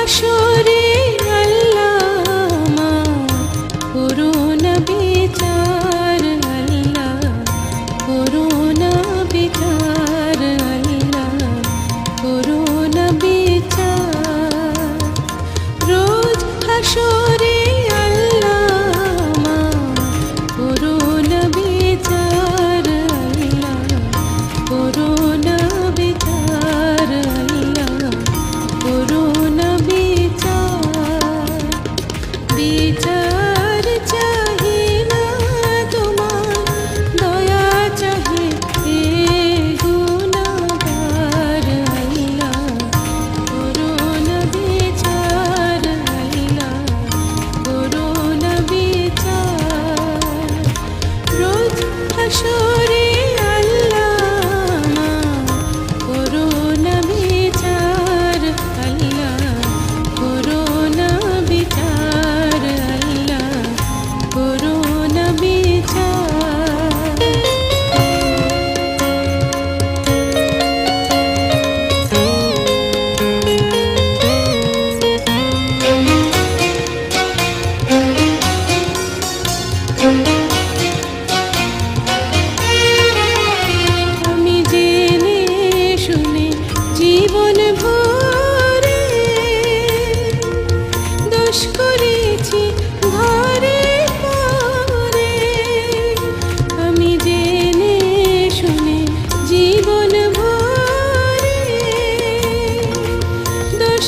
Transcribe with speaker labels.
Speaker 1: হাসরে আল্লাহ করুণ বিচার, আল্লাহ করুণ বিচার, আল্লাহ করুণ বিচার। রোজ হাসরে আল্লাহ করুণ বিচার, আল্লাহ করুণ বিচার, আল্লাহ করুণ বিচার। বিচার চাহি না তোমার, দয়া চাহে হে গুনাহগার, আল্লাহ করুণ বিচার, আল্লাহ করুণ বিচার। রোজ হাসরে আল্লাহ করুণ বিচার, আল্লাহ করুণ বিচার, আল্লাহ করুণ বিচার। আমি জেনে শুনে জীবন ভরে দোষ করেছি ঘরে পরে। আমি জেনে শুনে জীবন ভরে দোষ